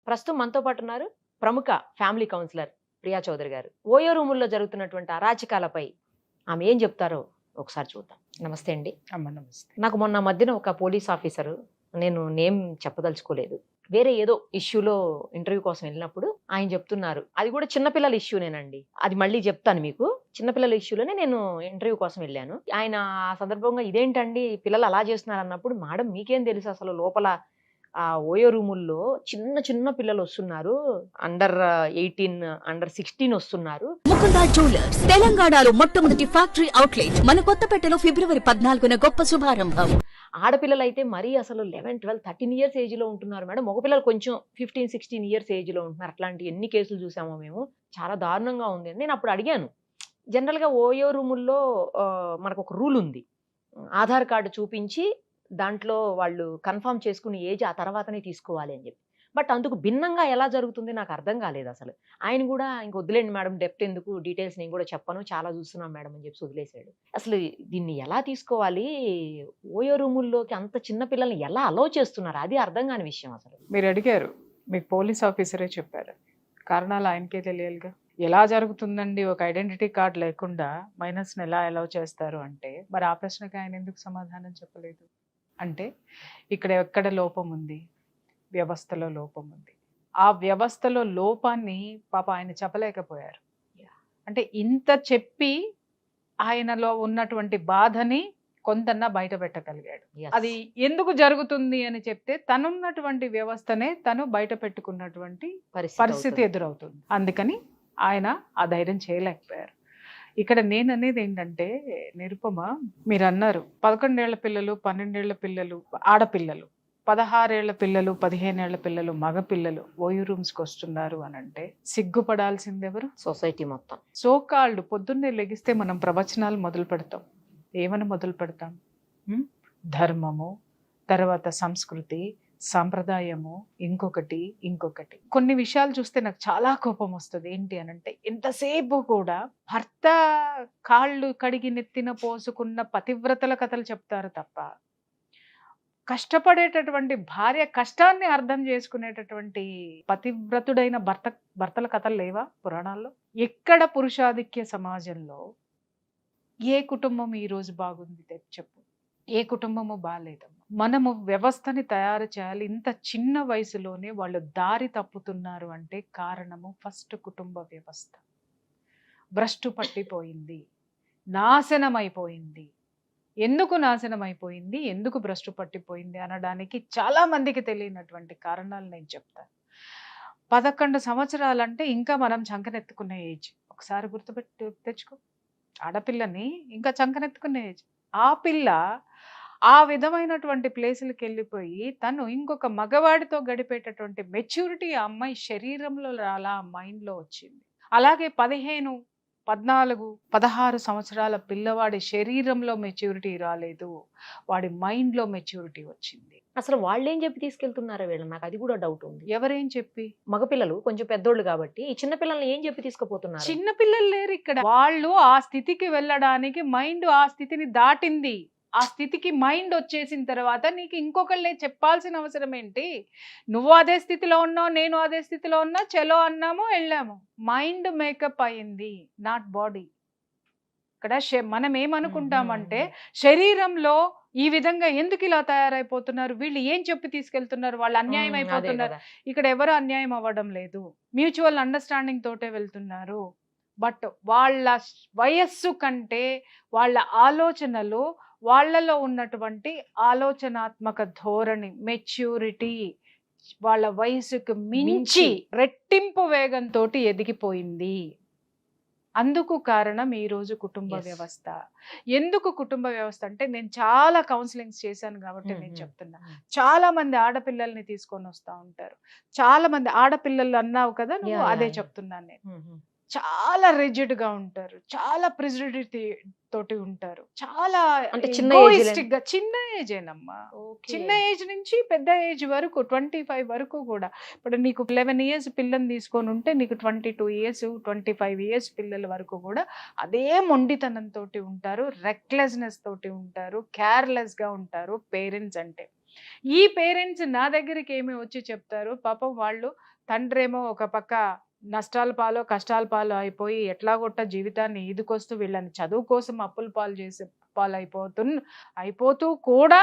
ప్రస్తుతం మనతో పాటు ఉన్నారు ప్రముఖ ఫ్యామిలీ కౌన్సిలర్ ప్రియా చౌదరి గారు. ఓయో రూముల్లో జరుగుతున్నటువంటి అరాచకాలపై ఆమె ఏం చెప్తారో ఒకసారి చూద్దాం. నమస్తే అండి. అమ్మ నమస్తే. నాకు మొన్న మధ్యన ఒక పోలీస్ ఆఫీసరు, నేను నేమ్ చెప్పదలుచుకోలేదు, వేరే ఏదో ఇష్యూలో ఇంటర్వ్యూ కోసం వెళ్ళినప్పుడు ఆయన చెప్తున్నారు, అది కూడా చిన్నపిల్లల ఇష్యూనేనండి, అది మళ్ళీ చెప్తాను మీకు. చిన్నపిల్లల ఇష్యూలోనే నేను ఇంటర్వ్యూ కోసం వెళ్ళాను. ఆయన ఆ సందర్భంగా ఇదేంటండి పిల్లలు అలా చేస్తున్నారు అన్నప్పుడు, మేడం మీకేం తెలుసు అసలు లోపల ఆ ఓయో రూముల్లో చిన్న చిన్న పిల్లలు వస్తున్నారు, అండర్ 18 అండర్ 16 వస్తున్నారు. ముకుందా జ్యువెలర్స్ తెలంగాణలో మొట్టమొదటి ఫ్యాక్టరీ అవుట్లెట్ మన కొత్తపేటలో ఫిబ్రవరి 14న గొప్ప శుభారంభం. ఆడపిల్లలు అయితే మరీ అసలు 11, 12, 13 ఇయర్స్ ఏజ్ లో ఉంటున్నారు మేడం. మగపిల్లలు కొంచెం 15, 16 ఇయర్స్ ఏజ్ లో ఉంటున్నారు. అట్లాంటి ఎన్ని కేసులు చూసామో మేము. చాలా దారుణంగా ఉంది. నేను అప్పుడు అడిగాను, జనరల్ గా ఓయో రూముల్లో మనకు ఒక రూల్ ఉంది, ఆధార్ కార్డు చూపించి దాంట్లో వాళ్ళు కన్ఫర్మ్ చేసుకుని ఏజ్ ఆ తర్వాతనే తీసుకోవాలి అని చెప్పి. బట్ అందుకు భిన్నంగా ఎలా జరుగుతుంది నాకు అర్థం కాలేదు అసలు. ఆయన కూడా ఇంక వదిలేండి మేడం, డెప్త్ ఎందుకు, డీటెయిల్స్ నేను కూడా చెప్పను, చాలా చూస్తున్నాం మేడం అని చెప్పి వదిలేశాడు. అసలు దీన్ని ఎలా తీసుకోవాలి, ఓయో రూముల్లోకి అంత చిన్న పిల్లల్ని ఎలా అలౌ చేస్తున్నారు, అది అర్థం కాని విషయం అసలు. మీరు అడిగారు, మీకు పోలీస్ ఆఫీసరే చెప్పారు, కారణాలు ఆయనకే తెలియాలిగా. ఎలా జరుగుతుందండి, ఒక ఐడెంటిటీ కార్డ్ లేకుండా మైనస్ని ఎలా అలౌ చేస్తారు అంటే, మరి ఆ ప్రశ్నకి ఆయన ఎందుకు సమాధానం చెప్పలేదు? అంటే ఇక్కడ ఎక్కడ లోపం ఉంది, వ్యవస్థలో లోపం ఉంది. ఆ వ్యవస్థలో లోపాన్ని పాప ఆయన చెప్పలేకపోయారు. అంటే ఇంత చెప్పి ఆయనలో ఉన్నటువంటి బాధని కొంతన్నా బయట పెట్టగలిగాడు. అది ఎందుకు జరుగుతుంది అని చెప్తే తనున్నటువంటి వ్యవస్థనే తను బయట పెట్టుకున్నటువంటి పరిస్థితి ఎదురవుతుంది. అందుకని ఆయన ఆ ధైర్యం చేయలేకపోయారు. ఇక్కడ నేను అనేది ఏంటంటే, నిరుపమ మీరు అన్నారు 11 ఏళ్ల పిల్లలు, 12 ఏళ్ల పిల్లలు ఆడపిల్లలు, 16 ఏళ్ల పిల్లలు, 15 ఏళ్ల పిల్లలు మగపిల్లలు ఓయూ రూమ్స్కి వస్తున్నారు అని అంటే సిగ్గుపడాల్సింది ఎవరు? సొసైటీ మొత్తం. సోకాళ్ళు పొద్దున్నే లెగిస్తే మనం ప్రవచనాలు మొదలు పెడతాం. ఏమని మొదలు పెడతాం? ధర్మము, తర్వాత సంస్కృతి, సాంప్రదాయము, ఇంకొకటి. కొన్ని విషయాలు చూస్తే నాకు చాలా కోపం వస్తుంది. ఏంటి అనంటే, ఎంతసేపు కూడా భర్త కాళ్ళు కడిగి నెత్తిన పోసుకున్న పతివ్రతల కథలు చెప్తారు తప్ప, కష్టపడేటటువంటి భార్య కష్టాన్ని అర్థం చేసుకునేటటువంటి పతివ్రతుడైన భర్తల కథలు లేవా పురాణాల్లో? ఎక్కడ పురుషాధిక్య సమాజంలో ఏ కుటుంబం ఈరోజు బాగుంది చెప్పు? ఏ కుటుంబము బాగాలేదమ్మా. మనము వ్యవస్థని తయారు చేయాలి. ఇంత చిన్న వయసులోనే వాళ్ళు దారి తప్పుతున్నారు అంటే కారణము ఫస్ట్ కుటుంబ వ్యవస్థ భ్రష్టు పట్టిపోయింది, నాశనం అయిపోయింది. ఎందుకు నాశనం అయిపోయింది, ఎందుకు భ్రష్టు పట్టిపోయింది అనడానికి చాలా మందికి తెలియనటువంటి కారణాలు నేను చెప్తాను. 11 సంవత్సరాలంటే ఇంకా మనం చంకనెత్తుకునే ఏజ్. ఒకసారి గుర్తుపెట్టి తెచ్చుకో, ఆడపిల్లని ఇంకా చంకనెత్తుకునే ఏజ్. ఆ పిల్ల ఆ విధమైనటువంటి ప్లేసులకు వెళ్ళిపోయి తను ఇంకొక మగవాడితో గడిపేటటువంటి మెచ్యూరిటీ ఆ అమ్మాయి శరీరంలో అలా మైండ్లో వచ్చింది. అలాగే 15, 14, 16 సంవత్సరాల పిల్లవాడి శరీరంలో మెచ్యూరిటీ రాలేదు, వాడి మైండ్లో మెచ్యూరిటీ వచ్చింది. అసలు వాళ్ళేం చెప్పి తీసుకెళ్తున్నారో వీళ్ళు, నాకు అది కూడా డౌట్ ఉంది. ఎవరేం చెప్పి? మగపిల్లలు కొంచెం పెద్దోళ్ళు కాబట్టి ఈ చిన్న పిల్లల్ని ఏం చెప్పి తీసుకుపోతున్నారు? చిన్న పిల్లలు లేరు ఇక్కడ. వాళ్ళు ఆ స్థితికి వెళ్ళడానికి మైండ్ ఆ స్థితిని దాటింది. ఆ స్థితికి మైండ్ వచ్చేసిన తర్వాత నీకు ఇంకొకళ్ళే చెప్పాల్సిన అవసరం ఏంటి? నువ్వు అదే స్థితిలో ఉన్నావు, నేను అదే స్థితిలో ఉన్నా, చలో అన్నాము, వెళ్ళాము. మైండ్ మేకప్ అయింది, నాట్ బాడీ. ఇక్కడ మనం ఏమనుకుంటామంటే, శరీరంలో ఈ విధంగా ఎందుకు ఇలా తయారైపోతున్నారు, వీళ్ళు ఏం చెప్పి తీసుకెళ్తున్నారు, వాళ్ళు అన్యాయం అయిపోతున్నారు. ఇక్కడ ఎవరు అన్యాయం అవ్వడం లేదు, మ్యూచువల్ అండర్స్టాండింగ్ తోటే వెళ్తున్నారు. బట్ వాళ్ళ వయస్సు కంటే వాళ్ళ ఆలోచనలు, వాళ్ళలో ఉన్నటువంటి ఆలోచనాత్మక ధోరణి, మెచ్యూరిటీ వాళ్ళ వయసుకు మించి రెట్టింపు వేగంతో ఎదిగిపోయింది. అందుకు కారణం ఈరోజు కుటుంబ వ్యవస్థ. ఎందుకు కుటుంబ వ్యవస్థ అంటే, నేను చాలా కౌన్సిలింగ్స్ చేశాను కాబట్టి నేను చెప్తున్నా. చాలా మంది ఆడపిల్లల్ని తీసుకొని వస్తూ ఉంటారు. చాలా మంది ఆడపిల్లలు అన్నావు కదా నువ్వు, అదే చెప్తున్నాను నేను. చాలా రిజిడ్ గా ఉంటారు, చాలా ప్రిజిడిటీ తోటి ఉంటారు, చాలా అంటే చిన్న ఏజేనమ్మా. చిన్న ఏజ్ నుంచి పెద్ద ఏజ్ వరకు 25 వరకు కూడా. ఇప్పుడు నీకు 11 ఇయర్స్ పిల్లని తీసుకొని ఉంటే నీకు 22 ఇయర్స్ 25 ఇయర్స్ పిల్లల వరకు కూడా అదే మొండితనంతో ఉంటారు, రెక్లెస్నెస్ తోటి ఉంటారు, కేర్లెస్ గా ఉంటారు పేరెంట్స్ అంటే. ఈ పేరెంట్స్ నా దగ్గరికి ఏమి వచ్చి చెప్తారు, పాపం వాళ్ళు తండ్రి ఏమో ఒక పక్క నష్టాల పాలో కష్టాల పాలు అయిపోయి ఎట్లాగొట్ట జీవితాన్ని ఈదుకొస్తూ వీళ్ళని చదువు కోసం అప్పుల పాలు చేసే పాలు అయిపోతూ కూడా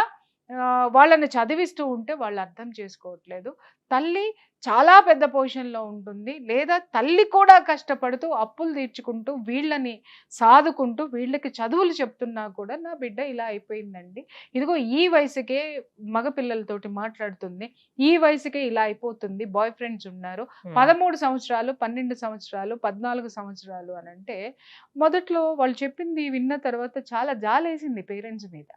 వాళ్ళని చదివిస్తూ ఉంటే వాళ్ళు అర్థం చేసుకోవట్లేదు. తల్లి చాలా పెద్ద పొజిషన్లో ఉంటుంది, లేదా తల్లి కూడా కష్టపడుతూ అప్పులు తీర్చుకుంటూ వీళ్ళని సాదుకుంటూ వీళ్ళకి చదువులు చెప్తున్నా కూడా నా బిడ్డ ఇలా అయిపోయిందండి, ఇదిగో ఈ వయసుకే మగపిల్లలతోటి మాట్లాడుతుంది, ఈ వయసుకే ఇలా అయిపోతుంది, బాయ్ ఫ్రెండ్స్ ఉన్నారు, 13 సంవత్సరాలు 12 సంవత్సరాలు 14 సంవత్సరాలు అని అంటే మొదట్లో వాళ్ళు చెప్పింది విన్న తర్వాత చాలా జాలేసింది పేరెంట్స్ మీద.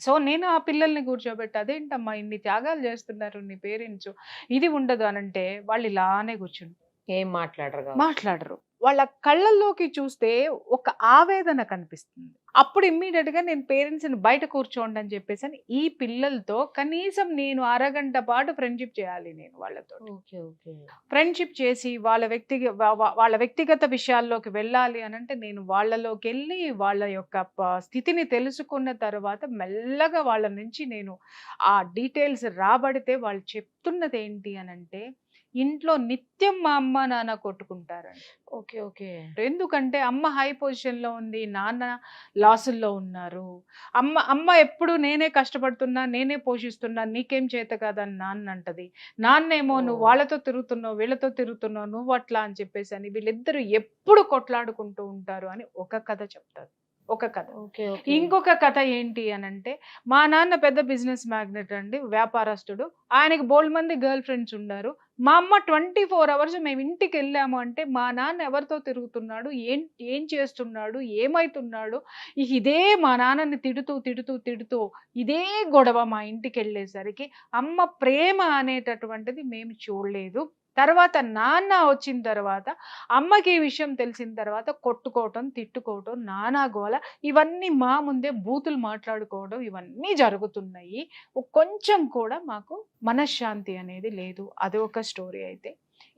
సో నేను ఆ పిల్లల్ని కూర్చోబెట్టి, అదేంటమ్మా ఇన్ని త్యాగాలు చేస్తున్నారు నీ పేరెంట్స్, ఇది ఉండదు అనంటే వాళ్ళు ఇలానే కూర్చుంటారు, ఏం మాట్లాడరు. వాళ్ళ కళ్ళల్లోకి చూస్తే ఒక ఆవేదన కనిపిస్తుంది. అప్పుడు ఇమ్మీడియట్ గా నేను పేరెంట్స్ని బయట కూర్చోండి అని చెప్పేసి ఈ పిల్లలతో కనీసం నేను అరగంట పాటు ఫ్రెండ్షిప్ చేయాలి. నేను వాళ్ళతో ఫ్రెండ్షిప్ చేసి వాళ్ళ వ్యక్తిగత విషయాల్లోకి వెళ్ళాలి అని అంటే నేను వాళ్ళలోకి వెళ్ళి వాళ్ళ యొక్క స్థితిని తెలుసుకున్న తర్వాత మెల్లగా వాళ్ళ నుంచి నేను ఆ డీటెయిల్స్ రాబడితే వాళ్ళు చెప్తున్నది ఏంటి అని అంటే, ఇంట్లో నిత్యం మా అమ్మ నాన్న కొట్టుకుంటారండి. ఓకే. ఎందుకంటే అమ్మ హై పొజిషన్ లో ఉంది, నాన్న లాసుల్లో ఉన్నారు. అమ్మ ఎప్పుడు నేనే కష్టపడుతున్నా, నేనే పోషిస్తున్నా, నీకేం చేత కాదని నాన్న అంటది. నాన్నేమో నువ్వు వాళ్ళతో తిరుగుతున్నావు, వీళ్ళతో తిరుగుతున్నావు, నువ్వు అట్లా అని చెప్పేసి అని వీళ్ళిద్దరూ ఎప్పుడు కొట్లాడుకుంటూ ఉంటారు అని ఒక కథ చెప్తారు. ఒక కథ. ఇంకొక కథ ఏంటి అని అంటే, మా నాన్న పెద్ద బిజినెస్ మ్యాగ్నెట్ అండి, వ్యాపారస్తుడు, ఆయనకి బోల్డ్ మంది గర్ల్ ఫ్రెండ్స్ ఉన్నారు. మా అమ్మ 24 అవర్స్ మేము ఇంటికి వెళ్ళాము అంటే మా నాన్న ఎవరితో తిరుగుతున్నాడు, ఏం చేస్తున్నాడు, ఏమైతున్నాడు, ఇదే మా నాన్నని తిడుతూ ఇదే గొడవ మా ఇంటికి వెళ్ళేసరికి అమ్మ ప్రేమ అనేటటువంటిది మేము చూడలేదు. తర్వాత నాన్న వచ్చిన తర్వాత అమ్మకి ఈ విషయం తెలిసిన తర్వాత కొట్టుకోవటం, తిట్టుకోవటం, నానా గోల, ఇవన్నీ మా ముందే బూతులు మాట్లాడుకోవడం ఇవన్నీ జరుగుతున్నాయి. కొంచెం కూడా మాకు మనశ్శాంతి అనేది లేదు. అది ఒక స్టోరీ అయితే,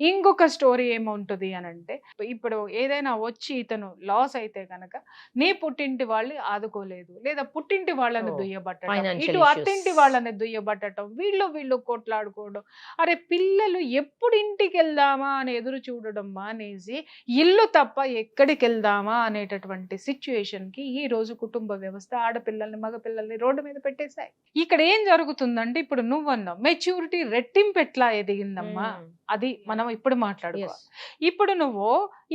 ఇంకొక స్టోరీ ఏముంటుంది అని అంటే, ఇప్పుడు ఏదైనా వచ్చి ఇతను లాస్ అయితే కనుక నీ పుట్టింటి వాళ్ళు ఆదుకోలేదు, లేదా పుట్టింటి వాళ్ళని దుయ్యబట్టడం, ఇటు అత్తింటి వాళ్ళని దుయ్యబట్టడం, వీళ్ళు కొట్లాడుకోవడం. అరే పిల్లలు ఎప్పుడు ఇంటికి వెళ్దామా అని ఎదురు చూడడం మానేసి ఇల్లు తప్ప ఎక్కడికి వెళ్దామా అనేటటువంటి సిచ్యుయేషన్ కి ఈ రోజు కుటుంబ వ్యవస్థ ఆడపిల్లల్ని మగపిల్లల్ని రోడ్డు మీద పెట్టేశాయి. ఇక్కడ ఏం జరుగుతుందంటే, ఇప్పుడు నువ్వన్నావు మెచ్యూరిటీ రెట్టింపు ఎట్లా ఎదిగిందమ్మా, అది మనం ఇప్పుడు మాట్లాడుకోవాలి. ఇప్పుడు నువ్వు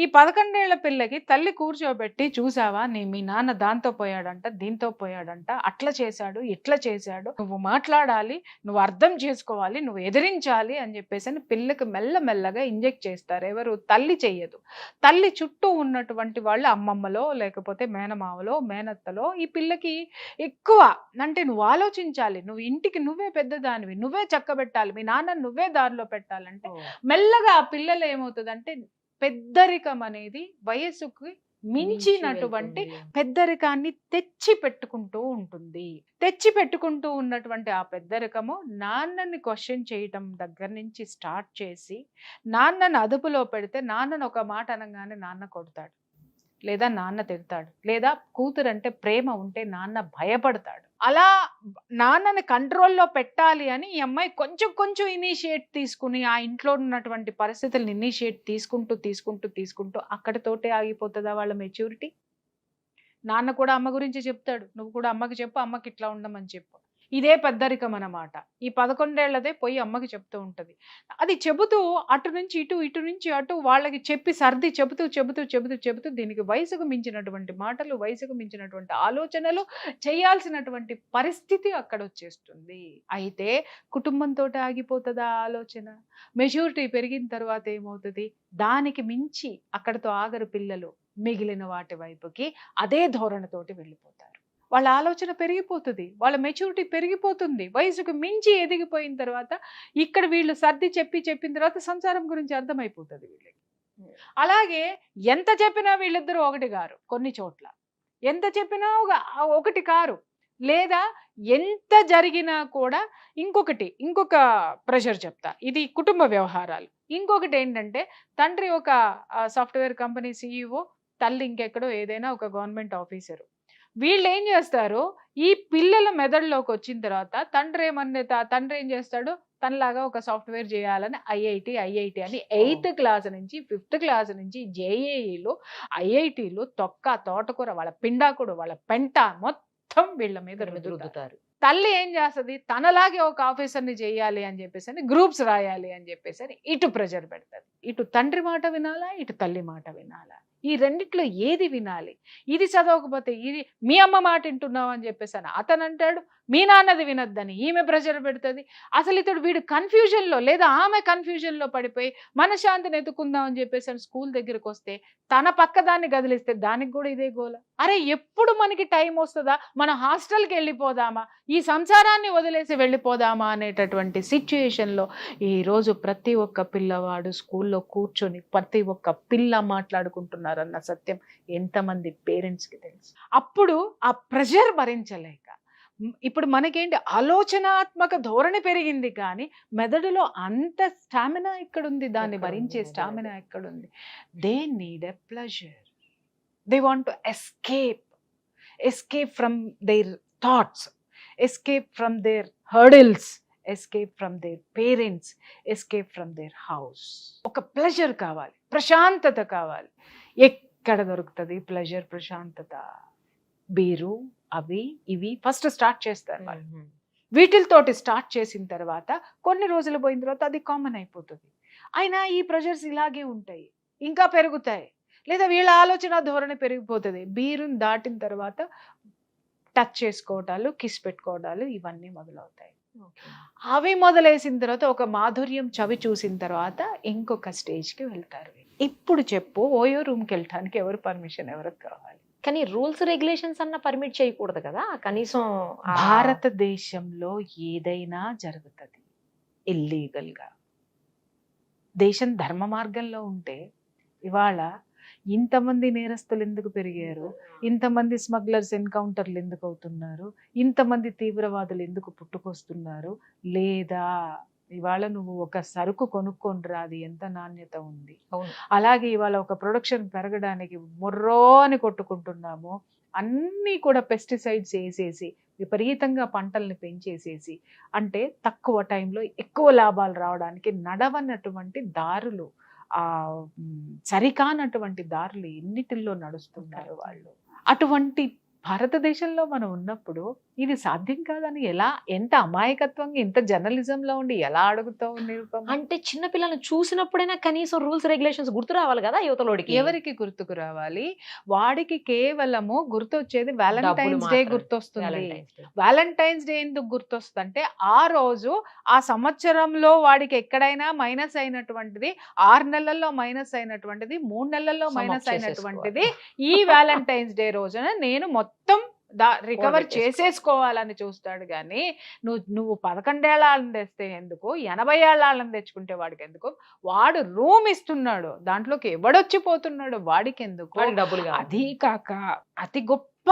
ఈ 11 ఏళ్ల పిల్లకి తల్లి కూర్చోబెట్టి, చూసావా మీ నాన్న దాంతో పోయాడంట, దీంతో పోయాడంట, అట్లా చేశాడు, ఇట్లా చేశాడు, నువ్వు మాట్లాడాలి, నువ్వు అర్థం చేసుకోవాలి, నువ్వు ఎదిరించాలి అని చెప్పేసి పిల్లకి మెల్లమెల్లగా ఇంజెక్ట్ చేస్తారు. ఎవరు? తల్లి చెయ్యదు. తల్లి చుట్టూ ఉన్నటువంటి వాళ్ళు అమ్మమ్మలో, లేకపోతే మేనమావలో, మేనత్తలో ఈ పిల్లకి ఎక్కువ అంటే నువ్వు ఆలోచించాలి, నువ్వు ఇంటికి నువ్వే పెద్దదానివి, నువ్వే చక్కబెట్టాలి, మీ నాన్న నువ్వే దారిలో పెట్టాలంటే మెల్లగా ఆ పిల్లలు ఏమవుతుందంటే, పెద్దరికం అనేది వయసుకి మించినటువంటి పెద్దరికాన్ని తెచ్చి పెట్టుకుంటూ ఉంటుంది. తెచ్చి పెట్టుకుంటూ ఉన్నటువంటి ఆ పెద్దరికము నాన్నని క్వశ్చన్ చేయటం దగ్గర నుంచి స్టార్ట్ చేసి, నాన్నని అదుపులో పెడితే నాన్నను ఒక మాట అనగానే నాన్న కొడతాడు, లేదా నాన్న తిడతాడు, లేదా కూతురు అంటే ప్రేమ ఉంటే నాన్న భయపడతాడు. అలా నాన్నని కంట్రోల్లో పెట్టాలి అని ఈ అమ్మాయి కొంచెం ఇనిషియేట్ తీసుకుని ఆ ఇంట్లో ఉన్నటువంటి పరిస్థితులను ఇనిషియేట్ తీసుకుంటూ అక్కడితోటే ఆగిపోతుందా వాళ్ళ మెచ్యూరిటీ? నాన్న కూడా అమ్మ గురించి చెప్తాడు, నువ్వు కూడా అమ్మకి చెప్పు, అమ్మకి ఇట్లా ఉండమని చెప్పు. ఇదే పెద్దరికం అన్నమాట. ఈ 11 ఏళ్లదే పోయి అమ్మకి చెప్తూ ఉంటది. అది చెబుతూ అటు నుంచి ఇటు నుంచి అటు వాళ్ళకి చెప్పి సర్ది చెబుతూ దీనికి వయసుకు మించినటువంటి మాటలు, వయసుకు మించినటువంటి ఆలోచనలు చేయాల్సినటువంటి పరిస్థితి అక్కడ వచ్చేస్తుంది. అయితే కుటుంబంతో ఆగిపోతుందా ఆలోచన? మెచ్యూరిటీ పెరిగిన తర్వాత ఏమవుతుంది? దానికి మించి అక్కడతో ఆగరు పిల్లలు, మిగిలిన వాటి వైపుకి అదే ధోరణితోటి వెళ్ళిపోతారు. వాళ్ళ ఆలోచన పెరిగిపోతుంది, వాళ్ళ మెచ్యూరిటీ పెరిగిపోతుంది. వయసుకు మించి ఎదిగిపోయిన తర్వాత ఇక్కడ వీళ్ళు సర్ది చెప్పిన తర్వాత సంసారం గురించి అర్థమైపోతుంది వీళ్ళకి. అలాగే ఎంత చెప్పినా వీళ్ళిద్దరూ ఒకటి కారు, కొన్ని చోట్ల ఎంత చెప్పినా ఒకటి కారు, లేదా ఎంత జరిగినా కూడా ఇంకొక ప్రెషర్ చెప్తా, ఇది కుటుంబ వ్యవహారాలు. ఇంకొకటి ఏంటంటే, తండ్రి ఒక సాఫ్ట్వేర్ కంపెనీ CEO, తల్లి ఇంకెక్కడో ఏదైనా ఒక గవర్నమెంట్ ఆఫీసరు. వీళ్ళు ఏం చేస్తారు, ఈ పిల్లల మెదడులోకి వచ్చిన తర్వాత తండ్రి ఏం చేస్తాడు, తనలాగా ఒక సాఫ్ట్వేర్ చేయాలని ఐఐటి అని 8th క్లాస్ నుంచి 5th క్లాస్ నుంచి జేఏఈలు ఐఐటీలు తోటకూర వాళ్ళ పిండాకుడు వాళ్ళ పెంట మొత్తం వీళ్ళ మీద రుద్దుతారు. తల్లి ఏం చేస్తుంది, తనలాగే ఒక ఆఫీసర్ని చేయాలి అని చెప్పేసి గ్రూప్స్ రాయాలి అని చెప్పేసి ఇటు ప్రెజర్ పెడతారు. ఇటు తండ్రి మాట వినాలా, ఇటు తల్లి మాట వినాలా, ఈ రెండిట్లో ఏది వినాలి? ఇది చదవకపోతే ఇది మీ అమ్మ మాట వింటున్నావు అని చెప్పేసి అతను అంటాడు, మీ నాన్నది వినొద్దని ఈమె ప్రెషర్ పెడుతుంది. అసలు వీడు కన్ఫ్యూజన్లో లేదా ఆమె కన్ఫ్యూజన్లో పడిపోయి మనశ్శాంతిని ఎత్తుకుందాం అని చెప్పేసి స్కూల్ దగ్గరికి వస్తే తన పక్కదాన్ని గదిలిస్తే దానికి కూడా ఇదే గోల. అరే ఎప్పుడు మనకి టైం వస్తుందా, మన హాస్టల్కి వెళ్ళిపోదామా, ఈ సంసారాన్ని వదిలేసి వెళ్ళిపోదామా అనేటటువంటి సిచ్యుయేషన్లో ఈరోజు ప్రతి ఒక్క పిల్లవాడు స్కూల్లో కూర్చొని ప్రతి ఒక్క పిల్ల మాట్లాడుకుంటున్నారన్న సత్యం ఎంతమంది పేరెంట్స్కి తెలుసు. అప్పుడు ఆ ప్రెషర్ భరించలేక ఇప్పుడు మనకేంటి ఆలోచనాత్మక ధోరణి పెరిగింది, కానీ మెదడులో అంత స్టామినా ఎక్కడుంది, దాన్ని భరించే స్టామినా ఎక్కడుంది? They need a pleasure, they want to escape from their thoughts, escape from their hurdles, escape from their parents, escape from their house. ఒక ప్లెజర్ కావాలి, ప్రశాంతత కావాలి. ఎక్కడ దొరుకుతుంది ప్లెజర్, ప్రశాంతత? బీరు అవి ఇవి ఫస్ట్ స్టార్ట్ చేస్తారు వాళ్ళు. వీటితోటి స్టార్ట్ చేసిన తర్వాత కొన్ని రోజులు పోయిన తర్వాత అది కామన్ అయిపోతుంది. అయినా ఈ ప్రెషర్స్ ఇలాగే ఉంటాయి, ఇంకా పెరుగుతాయి, లేదా వీళ్ళ ఆలోచన ధోరణి పెరిగిపోతుంది. బీరుని దాటిన తర్వాత టచ్ చేసుకోవటాలు, కిస్ పెట్టుకోవడాలు ఇవన్నీ మొదలవుతాయి. అవి మొదలేసిన తర్వాత ఒక మాధుర్యం చవి చూసిన తర్వాత ఇంకొక స్టేజ్కి వెళ్తారు. ఇప్పుడు చెప్పు, ఓయో రూమ్కి వెళ్ళటానికి ఎవరు పర్మిషన్ ఎవరికి కావాలి? కానీ రూల్స్ రెగ్యులేషన్స్ అన్న పర్మిట్ చేయకూడదు కదా కనీసం. భారతదేశంలో ఏదైనా జరుగుతుంది ఇల్లీగల్గా. దేశం ధర్మ మార్గంలో ఉంటే ఇవాళ ఇంతమంది నేరస్తులు ఎందుకు పెరిగారు, ఇంతమంది స్మగ్లర్స్ ఎన్కౌంటర్లు ఎందుకు అవుతున్నారు, ఇంతమంది తీవ్రవాదులు ఎందుకు పుట్టుకొస్తున్నారు? లేదా ఇవాళ నువ్వు ఒక సరుకు కొనుక్కొని అది ఎంత నాణ్యత ఉంది, అలాగే ఇవాళ ఒక ప్రొడక్షన్ పెరగడానికి మొర్రో అని కొట్టుకుంటున్నాము, అన్నీ కూడా పెస్టిసైడ్స్ వేసేసి విపరీతంగా పంటల్ని పెంచేసేసి, అంటే తక్కువ టైంలో ఎక్కువ లాభాలు రావడానికి నడవనటువంటి దారులు, సరికానటువంటి దారులు ఎన్నిటిల్లో నడుస్తున్నారు వాళ్ళు. అటువంటి భారతదేశంలో మనం ఉన్నప్పుడు ఇది సాధ్యం కాదని ఎంత అమాయకత్వంగా ఎంత జర్నలిజంలో ఉండి ఎలా అడుగుతావు నిరుపమ? అంటే చిన్న పిల్లల్ని చూసినప్పుడైనా కనీసం రూల్స్ రెగ్యులేషన్స్ గుర్తు రావాలి కదా యువతలోడికి. ఎవరికి గుర్తుకు రావాలి? వాడికి కేవలము గుర్తొచ్చేది వ్యాలంటైన్స్ డే గుర్తొస్తుంది. వ్యాలంటైన్స్ డే ఎందుకు గుర్తొస్తుంది అంటే ఆ రోజు ఆ సంవత్సరంలో వాడికి ఎక్కడైనా మైనస్ అయినటువంటిది, 6 నెలల్లో మైనస్ అయినటువంటిది, 3 నెలల్లో మైనస్ అయినటువంటిది ఈ వ్యాలంటైన్స్ డే రోజున నేను మొత్తం రికవర్ చేసేసుకోవాలని చూస్తాడు. కానీ నువ్వు 11 ఏళ్ళని తెస్తే ఎందుకు, 80 ఏళ్ళని తెచ్చుకుంటే వాడికి ఎందుకు? వాడు రూమ్ ఇస్తున్నాడు, దాంట్లోకి ఎవడొచ్చిపోతున్నాడు వాడికి ఎందుకు? అది కాక అతి గొప్ప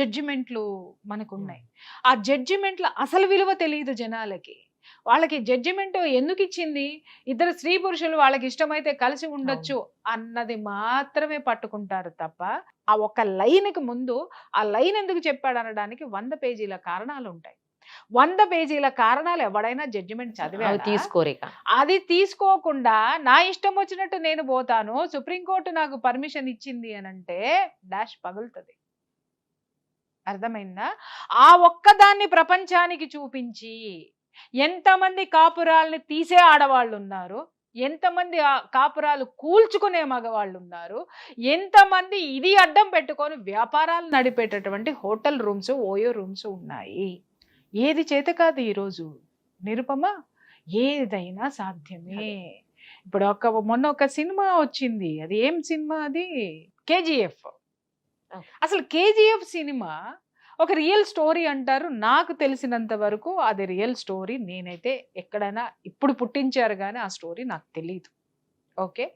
జడ్జిమెంట్లు మనకున్నాయి. ఆ జడ్జిమెంట్ల అసలు విలువ తెలియదు జనాలకి. వాళ్ళకి జడ్జిమెంట్ ఎందుకు ఇచ్చింది, ఇద్దరు స్త్రీ పురుషులు వాళ్ళకి ఇష్టమైతే కలిసి ఉండొచ్చు అన్నది మాత్రమే పట్టుకుంటారు తప్ప ఆ ఒక లైన్కి ముందు ఆ లైన్ ఎందుకు చెప్పాడు అనడానికి 100 పేజీల కారణాలు ఉంటాయి. 100 పేజీల కారణాలు ఎవడైనా జడ్జిమెంట్ చదివే తీసుకోరు. అది తీసుకోకుండా నా ఇష్టం వచ్చినట్టు నేను పోతాను, సుప్రీంకోర్టు నాకు పర్మిషన్ ఇచ్చింది అని అంటే డాష్ పగులుతుంది. అర్థమైందా? ఆ ఒక్కదాన్ని ప్రపంచానికి చూపించి ఎంతమంది కాపురాల్ని తీసే ఆడవాళ్ళు ఉన్నారు, ఎంతమంది కాపురాలు కూల్చుకునే మగవాళ్ళు ఉన్నారు, ఎంతమంది ఇది అడ్డం పెట్టుకొని వ్యాపారాలు నడిపేటటువంటి హోటల్ రూమ్స్, ఓయో రూమ్స్ ఉన్నాయి. ఏది చేత కాదు ఈరోజు నిరుపమ, ఏదైనా సాధ్యమే. ఇప్పుడు మొన్న ఒక సినిమా వచ్చింది, అది ఏం సినిమా? అది KGF. అసలు KGF సినిమా ఒక రియల్ స్టోరీ అంటారు. నాకు తెలిసినంత వరకు అది రియల్ స్టోరీ. నేనైతే ఎక్కడైనా ఇప్పుడు పుట్టించారు కానీ ఆ స్టోరీ నాకు తెలియదు. ఓకే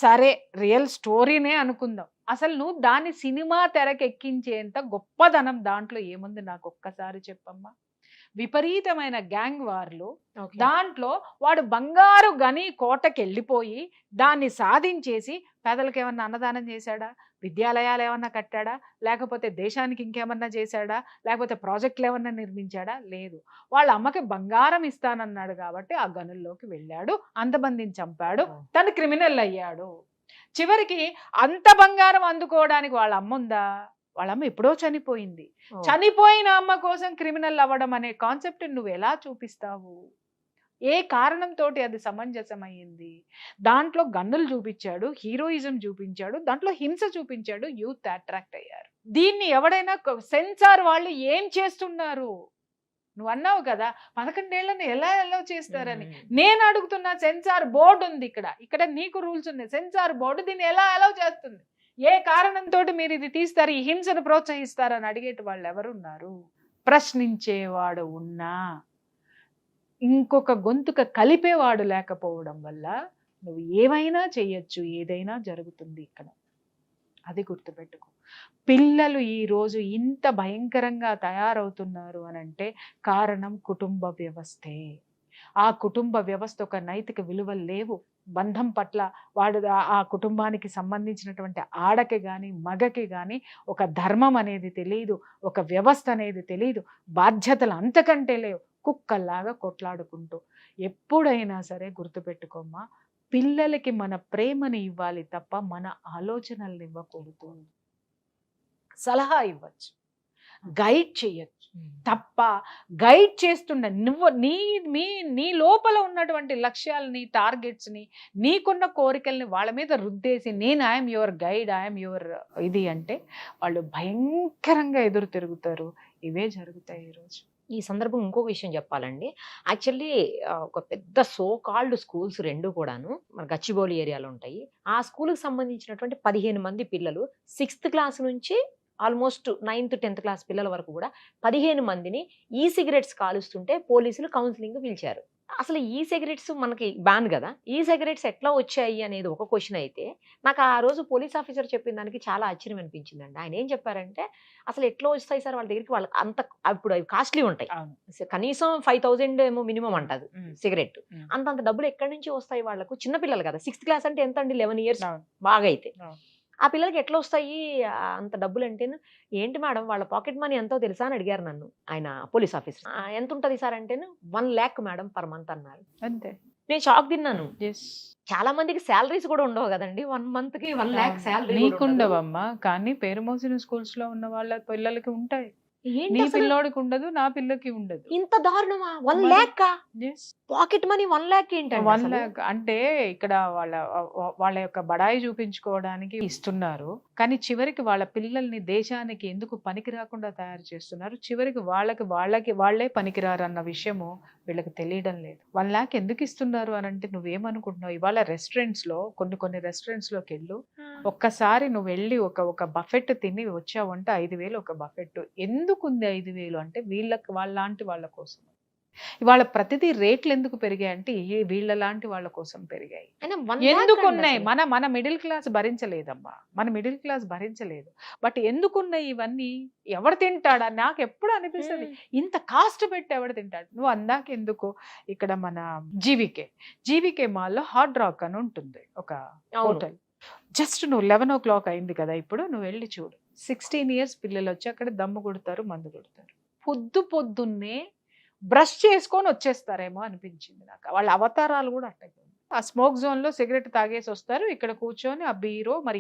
సరే, రియల్ స్టోరీనే అనుకుందాం. అసలు నువ్వు దాన్ని సినిమా తెరకెక్కించేంత గొప్పదనం దాంట్లో ఏముంది నాకు ఒక్కసారి చెప్పమ్మా. విపరీతమైన గ్యాంగ్ వార్లు. ఓకే. దాంట్లో వాడు బంగారు గని కోటకి వెళ్ళిపోయి దాన్ని సాధించేసి పేదలకు ఏమన్నా అన్నదానం చేశాడా, విద్యాలయాలు ఏమన్నా కట్టాడా, లేకపోతే దేశానికి ఇంకేమన్నా చేశాడా, లేకపోతే ప్రాజెక్టులు ఏమన్నా నిర్మించాడా? లేదు. వాళ్ళ అమ్మకి బంగారం ఇస్తానన్నాడు కాబట్టి ఆ గనుల్లోకి వెళ్ళాడు, అంతమందిని చంపాడు, తను క్రిమినల్ అయ్యాడు. చివరికి అంత బంగారం అందుకోవడానికి వాళ్ళ అమ్మ ఉందా? వాళ్ళ అమ్మ ఎప్పుడో చనిపోయింది. చనిపోయిన అమ్మ కోసం క్రిమినల్ అవ్వడం అనే కాన్సెప్ట్ నువ్వు ఎలా చూపిస్తావు? ఏ కారణంతో అది సమంజసమైంది? దాంట్లో గన్నులు చూపించాడు, హీరోయిజం చూపించాడు, దాంట్లో హింస చూపించాడు, యూత్ అట్రాక్ట్ అయ్యారు. దీన్ని ఎవడైనా సెన్సార్ వాళ్ళు ఏం చేస్తున్నారు? నువ్వు అన్నావు కదా 11 ఏళ్లను ఎలా అలౌ చేస్తారని. నేను అడుగుతున్నా, సెన్సార్ బోర్డు ఉంది ఇక్కడ నీకు రూల్స్ ఉన్నాయి. సెన్సార్ బోర్డు దీన్ని ఎలా అలౌ చేస్తుంది? ఏ కారణంతో మీరు ఇది తీస్తారు, ఈ హింసను ప్రోత్సహిస్తారని అడిగేటి వాళ్ళు ఎవరున్నారు? ప్రశ్నించేవాడు ఉన్నా ఇంకొక గొంతుక కలిపేవాడు లేకపోవడం వల్ల నువ్వు ఏమైనా చెయ్యొచ్చు, ఏదైనా జరుగుతుంది ఇక్కడ. అది గుర్తుపెట్టుకో. పిల్లలు ఈరోజు ఇంత భయంకరంగా తయారవుతున్నారు అనంటే కారణం కుటుంబ వ్యవస్థే. ఆ కుటుంబ వ్యవస్థ ఒక నైతిక విలువలు లేవు. బంధం పట్ల వాడు ఆ కుటుంబానికి సంబంధించినటువంటి ఆడకి కానీ మగకి కానీ ఒక ధర్మం అనేది తెలియదు, ఒక వ్యవస్థ అనేది తెలియదు, బాధ్యతలు అంతకంటే లేవు. కుక్కల్లాగా కొట్లాడుకుంటూ. ఎప్పుడైనా సరే గుర్తుపెట్టుకోమ్మా, పిల్లలకి మన ప్రేమని ఇవ్వాలి తప్ప మన ఆలోచనల్ని ఇవ్వకూడదు. సలహా ఇవ్వచ్చు, గైడ్ చేయొచ్చు తప్ప గైడ్ చేస్తున్న నువ్వు నీ లోపల ఉన్నటువంటి లక్ష్యాలని, టార్గెట్స్ని, నీకున్న కోరికల్ని వాళ్ళ మీద రుద్దేసి నేను I'm your guide, I'm your ఇది అంటే వాళ్ళు భయంకరంగా ఎదురు తిరుగుతారు. ఇవే జరుగుతాయి ఈరోజు. ఈ సందర్భం ఇంకొక విషయం చెప్పాలండి. యాక్చువల్లీ ఒక పెద్ద సో కాల్డ్ స్కూల్స్ 2 కూడాను మన గచ్చిబౌలి ఏరియాలో ఉంటాయి. ఆ స్కూల్కి సంబంధించినటువంటి 15 మంది పిల్లలు 6th క్లాస్ నుంచి ఆల్మోస్ట్ 9th 10th క్లాస్ పిల్లల వరకు కూడా 15 మందిని ఈ సిగరెట్స్ కాలుస్తుంటే పోలీసులు కౌన్సిలింగ్ పిలిచారు. అసలు ఈ సిగరెట్స్ మనకి బ్యాన్ కదా, ఈ సిగరెట్స్ ఎట్లా వచ్చాయి అనేది ఒక క్వశ్చన్ అయితే, నాకు ఆ రోజు పోలీస్ ఆఫీసర్ చెప్పిన దానికి చాలా ఆశ్చర్యం అనిపించిందండి. ఆయన ఏం చెప్పారంటే, అసలు ఎట్లా వస్తాయి సార్ వాళ్ళ దగ్గరికి, వాళ్ళకి అంత ఇప్పుడు అవి కాస్ట్లీ ఉంటాయి, కనీసం 5,000 ఏమో మినిమం అంటది సిగరెట్. అంతంత డబ్బులు ఎక్కడి నుంచి వస్తాయి వాళ్ళకు? చిన్నపిల్లలు కదా, 6th క్లాస్ అంటే ఎంత అండి, 11 years బాగా అయితే. ఆ పిల్లలకి ఎట్లా వస్తాయి అంత డబ్బులు అంటే, ఏంటి మేడం వాళ్ళ పాకెట్ మనీ ఎంతో తెలుసా అని అడిగారు నన్ను ఆయన పోలీస్ ఆఫీసర్. ఎంత ఉంటుంది సార్ అంటే 1 lakh మేడం పర్ మంత్ అన్నారు. అంతే. నేను షాక్ తిన్నాను. చాలా మందికి శాలరీస్ కూడా ఉండవు కదండి, 1 month కి 1 lakh శాలరీ. నీకుండవమ్మా, కానీ పేరు మోసిన స్కూల్స్ లో ఉన్న వాళ్ళ పిల్లలకి ఉంటాయి. నీ పిల్లోడికి ఉండదు, నా పిల్లకి ఉండదు. ఇంత దారుణమా? 1 lakh పాకెట్ మనీ 1 lakh ఏంటండి? 1 lakh అంటే ఇక్కడ వాళ్ళ యొక్క బడాయి చూపించుకోవడానికి ఇస్తున్నారు, కానీ చివరికి వాళ్ళ పిల్లల్ని దేశానికి ఎందుకు పనికి రాకుండా తయారు చేస్తున్నారు. చివరికి వాళ్ళే పనికిరారు అన్న విషయము వీళ్ళకి తెలియడం లేదు. 1 lakh ఎందుకు ఇస్తున్నారు అని అంటే, నువ్వేమనుకుంటున్నావు? ఇవాళ రెస్టారెంట్స్ లో కొన్ని రెస్టారెంట్స్ లోకి వెళ్ళు, ఒక్కసారి నువ్వు వెళ్ళి ఒక బఫెట్ తిని వచ్చావంటే 5,000 ఒక బఫెట్. ఎందుకుంది 5,000 అంటే వాళ్ళలాంటి వాళ్ళ కోసం. ఇవాళ ప్రతిదీ రేట్లు ఎందుకు పెరిగాయి అంటే వీళ్ళ లాంటి వాళ్ళ కోసం పెరిగాయి. ఎందుకున్నాయి? మన మిడిల్ క్లాస్ భరించలేదమ్మా, మన మిడిల్ క్లాస్ భరించలేదు. బట్ ఎందుకున్నాయి ఇవన్నీ? ఎవరు తింటాడా? నాకు ఎప్పుడు అనిపిస్తుంది, ఇంత కాస్ట్ పెట్టి ఎవరు తింటాడు? నువ్వు అందాక ఎందుకు ఇక్కడ మన జీవికే మాల్లో హార్డ్ రాక్ అని ఉంటుంది ఒక హోటల్. జస్ట్ నువ్వు 11 o'clock అయింది కదా, ఇప్పుడు నువ్వు వెళ్ళి చూడు, 16 years పిల్లలు వచ్చి అక్కడ దమ్ము కొడతారు, మందు కొడతారు. పొద్దున్నే బ్రష్ చేసుకొని వచ్చేస్తారేమో అనిపించింది నాకు. వాళ్ళ అవతారాలు కూడా అట్టాగే. ఆ స్మోక్ జోన్ లో సిగరెట్ తాగేసి వస్తారు, ఇక్కడ కూర్చొని ఆ బీరో మరి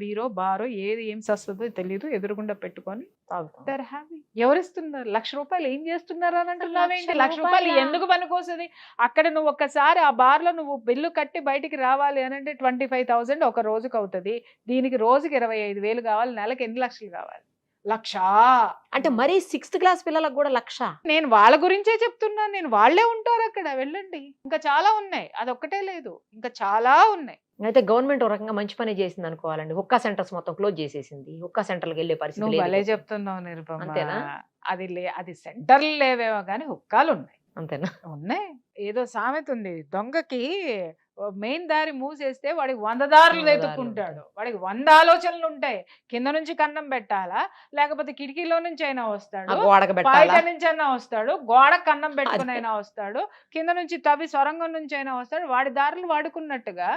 బీరో బారో ఏం సస్తుందో తెలియదు ఎదురుగుండా పెట్టుకొని తాగుతారు. హ్యాపీ. ఎవరిస్తున్నారు? ₹1,00,000 ఏం చేస్తున్నారు అని అంటున్నావేంటి? ₹1,00,000 ఎందుకు పనికోసది? అక్కడ నువ్వు ఒక్కసారి ఆ బార్ లో నువ్వు బిల్లు కట్టి బయటికి రావాలి అని అంటే 25,000 ఒక రోజుకి అవుతుంది. దీనికి రోజుకి 25,000 కావాలి, నెలకి ఎన్ని లక్షలు కావాలి? 1,00,000 అంటే మరి 6th క్లాస్ పిల్లలకు కూడా 1,00,000. నేను వాళ్ళ గురించే చెప్తున్నాను. నేను వాళ్ళే ఉంటారు అక్కడ, వెళ్ళండి. ఇంకా చాలా ఉన్నాయి, అదొక్కటే లేదు, ఇంకా చాలా ఉన్నాయి. అయితే గవర్నమెంట్ ఒక రకంగా మంచి పని చేసింది అనుకోవాలండి. హుక్కా సెంటర్స్ మొత్తం క్లోజ్ చేసేసింది. హుక్కా సెంటర్లకు వెళ్ళే పరిస్థితి నువ్వు భలే చెప్తున్నావు నిరుపమ. అంతేనా? అది సెంటర్లు లేవేమో కానీ హుక్కాలు ఉన్నాయి. అంతేనా? ఉన్నాయి. ఏదో సామెత ఉంది, దొంగకి మెయిన్ దారి మూసేస్తే వాడికి 100 దారులు 100 వెతుక్కుంటాడు. వాడికి 100 ఆలోచనలు ఉంటాయి. కింద నుంచి కన్నం పెట్టాలా, లేకపోతే కిటికీలో నుంచి అయినా వస్తాడు, గోడకు బయట పెట్టాలా నుంచి అయినా వస్తాడు, గోడ కన్నం పెట్టుకుని అయినా వస్తాడు, కింద నుంచి తవ్వి సొరంగం నుంచి అయినా వస్తాడు. వాడి దారులు వాడుకున్నట్టుగా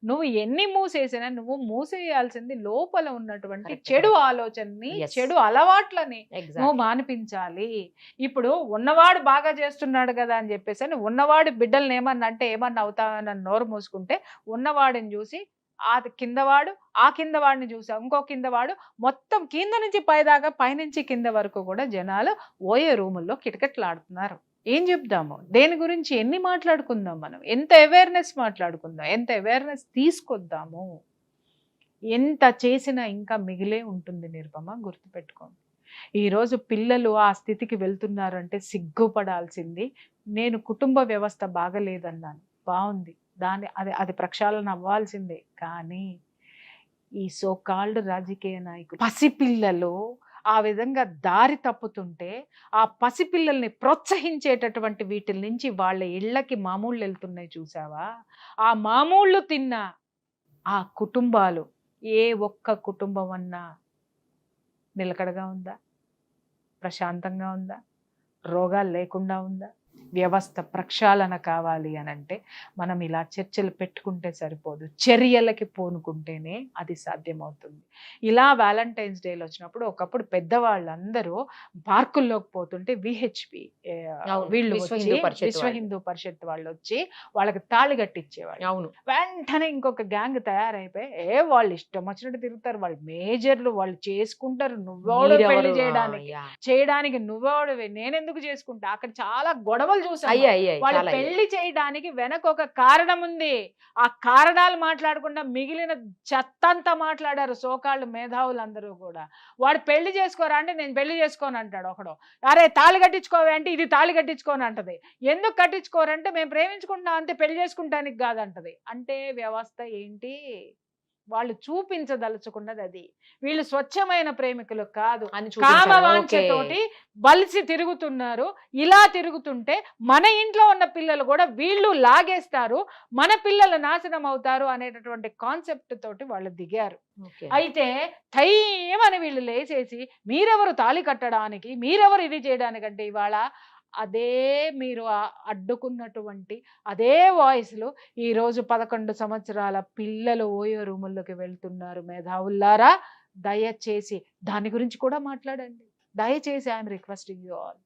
నువ్వు ఎన్ని మూసేసినా నువ్వు మూసేయాల్సింది లోపల ఉన్నటువంటి Correct. చెడు ఆలోచనని, Yes. చెడు అలవాట్లని నువ్వు ఎగ్జాక్ట్లీ మానిపించాలి. ఇప్పుడు ఉన్నవాడు బాగా చేస్తున్నాడు కదా అని చెప్పేసి అని ఉన్నవాడి బిడ్డల్ని ఏమన్నా అంటే ఏమన్నా అవుతావని నోరు మూసుకుంటే ఉన్నవాడిని చూసి ఆ కిందవాడు, ఆ కిందవాడిని చూసి ఇంకో కిందవాడు, మొత్తం కింద నుంచి పైదాకా, పైనుంచి కింద వరకు కూడా జనాలు ఓయే రూముల్లో కిటకిటలాడుతున్నారు. ఏం చెప్దాము, దేని గురించి ఎన్ని మాట్లాడుకుందాం, మనం ఎంత అవేర్నెస్ మాట్లాడుకుందాం, ఎంత అవేర్నెస్ తీసుకొద్దాము. ఎంత చేసినా ఇంకా మిగిలే ఉంటుంది నిరుపమ, గుర్తుపెట్టుకోండి. ఈరోజు పిల్లలు ఆ స్థితికి వెళ్తున్నారంటే సిగ్గుపడాల్సింది. నేను కుటుంబ వ్యవస్థ బాగలేదన్నాను, బాగుంది, అది ప్రక్షాళన అవ్వాల్సిందే. కానీ ఈ సోకాల్డ్ రాజకీయ నాయకులు పసిపిల్లలు ఆ విధంగా దారి తప్పుతుంటే ఆ పసిపిల్లల్ని ప్రోత్సహించేటటువంటి వీటి నుంచి వాళ్ళ ఇళ్ళకి మామూళ్ళు వెళ్తున్నాయి చూసావా. ఆ మామూళ్ళు తిన్న ఆ కుటుంబాలు, ఏ ఒక్క కుటుంబం అన్నా నిలకడగా ఉందా, ప్రశాంతంగా ఉందా, రోగాలు లేకుండా ఉందా? వ్యవస్థ ప్రక్షాళన కావాలి అని అంటే మనం ఇలా చర్చలు పెట్టుకుంటే సరిపోదు, చర్యలకి పూనుకుంటేనే అది సాధ్యమవుతుంది. ఇలా వ్యాలంటైన్స్ డేలు వచ్చినప్పుడు ఒకప్పుడు పెద్దవాళ్ళందరూ పార్కుల్లోకి పోతుంటే విహెచ్పి వీళ్ళు విశ్వ హిందూ పరిషత్ వాళ్ళు వచ్చి వాళ్ళకి తాళి కట్టించేవాళ్ళు. అవును, వెంటనే ఇంకొక గ్యాంగ్ తయారైపోయి వాళ్ళు ఇష్టం వచ్చినట్టు తిరుగుతారు, వాళ్ళు మేజర్లు, వాళ్ళు చేసుకుంటారు, నువ్వెవడు పెళ్లి చేయడానికి నువ్వెవడవే, నేనెందుకు చేసుకుంటా. అక్కడ చాలా గొడవలు చూసాం. వాళ్ళు పెళ్లి చేయడానికి వెనక ఒక కారణం ఉంది. ఆ కారణాలు మాట్లాడకుండా మిగిలిన చెత్తంతా మాట్లాడారు సోకాళ్ళు మేధావులందరూ కూడా. వాడు పెళ్లి చేసుకోరా అంటే నేను పెళ్లి చేసుకోను అంటాడు ఒకడు. అరే తాళి కట్టించుకోవే అంటే ఇది తాళి కట్టించుకోని అంటది. ఎందుకు కట్టించుకోరంటే మేము ప్రేమించుకుంటాం అంతే, పెళ్లి చేసుకుంటానికి కాదంటది. అంటే వ్యవస్థ ఏంటి, వాళ్ళు చూపించదలుచుకున్నది అది. వీళ్ళు స్వచ్ఛమైన ప్రేమికులు కాదు, కామవాంఛతోటి బలిసి తిరుగుతున్నారు. ఇలా తిరుగుతుంటే మన ఇంట్లో ఉన్న పిల్లలు కూడా వీళ్ళు లాగేస్తారు, మన పిల్లలు నాశనం అవుతారు అనేటటువంటి కాన్సెప్ట్ తోటి వాళ్ళు దిగారు. అయితే థైమని వీళ్ళు లేచేసి మీరెవరు తాళి కట్టడానికి, మీరెవరు ఇది చేయడానికంటే ఇవాళ అదే మీరు అడ్డుకున్నటువంటి అదే వాయిస్లు ఈరోజు 11 సంవత్సరాల పిల్లలు ఓయో రూముల్లోకి వెళ్తున్నారు. మేధావుల్లారా దయచేసి దాని గురించి కూడా మాట్లాడండి. దయచేసి ఐఎమ్ రిక్వెస్టింగ్ యూ ఆల్.